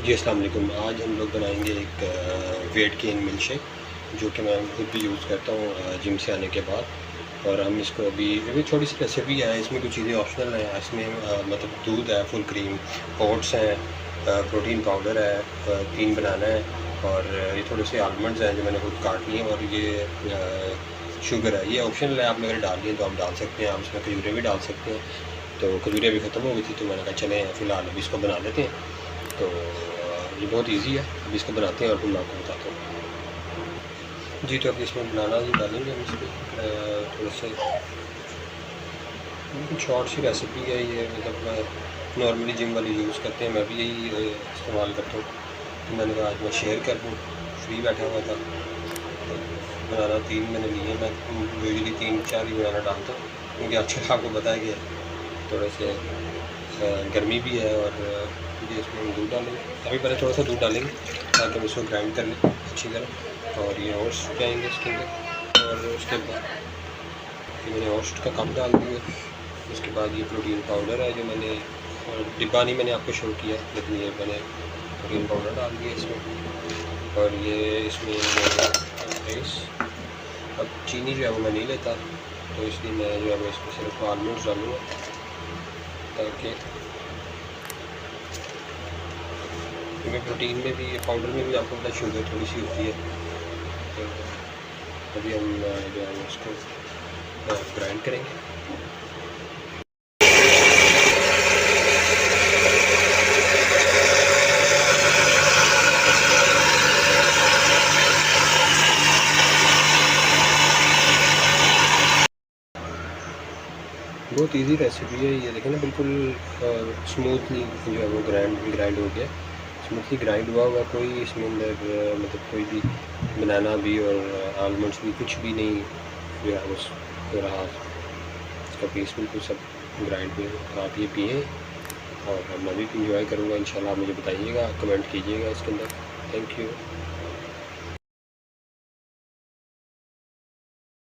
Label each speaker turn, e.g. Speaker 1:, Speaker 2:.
Speaker 1: जी अस्सलाम वालेकुम। आज हम लोग बनाएंगे एक वेट गेन मिल्क शेक, जो कि मैं खुद भी यूज़ करता हूँ जिम से आने के बाद। और हम इसको अभी थोड़ी सी रेसिपी है, इसमें कुछ चीज़ें ऑप्शनल हैं। इसमें मतलब दूध है, फुल क्रीम, ओट्स हैं, प्रोटीन पाउडर है, 3 बनाना है, और ये थोड़े से आलमंड्स हैं जो मैंने खुद काट लिए हैं, और ये शुगर है। ये ऑप्शनल है, आपने अगर डालनी है तो आप डाल सकते हैं। आप इसमें खजूरें भी डाल सकते हैं। तो खजूरें अभी ख़त्म हो गई थी, तो मैंने कहा चलें फ़िलहाल अभी इसको बना लेते हैं। तो ये बहुत इजी है, अभी इसको बनाते हैं और फिर मैं आपको बताता हूँ। जी, तो अभी इसमें बनाना ही डालेंगे हम इसमें थोड़ा सा। बिल्कुल शॉर्ट सी रेसिपी है ये, मतलब नॉर्मली जिम वाली यूज़ करते हैं, मैं भी यही इस्तेमाल करता हूँ। तो मैंने कहा आज मैं शेयर कर दूँ, फ्री बैठा हुआ था। तो बनाना 3 मैंने लिए। मैं यूजली 3-4 ही बनाना डालता हूँ, क्योंकि आजकल आपको पता है कि थोड़े से गर्मी भी है। और ये इसमें हम दूध डालेंगे। अभी पहले थोड़ा सा दूध डालेंगे ताकि हम इसको ग्राइंड कर लें अच्छी तरह। और ये ओट्स जाएंगे इसके अंदर, और उसके बाद ये मैंने ओट्स का कप डाल दिया। उसके बाद ये प्रोटीन पाउडर है जो मैंने, और डिब्बा नहीं मैंने आपको शो किया, लेकिन ये मैंने प्रोटीन पाउडर डाल दिया इसमें। और ये इसमें राइस, अब चीनी जो है वो मैं नहीं लेता, तो इसलिए मैं जो है वो इसमें सिर्फ आलमंड्स डालूँगा, ताकि क्योंकि प्रोटीन में भी, पाउडर में भी आपको पता शुगर थोड़ी सी होती है। तो अभी हम जो है उसको ग्राइंड करेंगे। बहुत इजी रेसिपी है ये, देखें ना, बिल्कुल स्मूथली जो है वो ग्राइंड हो गया। स्मूथली ग्राइंड हुआ हुआ, कोई इसमें अंदर मतलब कोई भी बनाना भी और आलमंड्स भी कुछ भी नहीं जो है उस हो रहा। इसका पीस बिल्कुल सब ग्राइंड हुए। तो आप ये पिए, और मैं भी इंजॉय करूँगा इंशाल्लाह। आप मुझे बताइएगा, कमेंट कीजिएगा इसके अंदर। Thank you.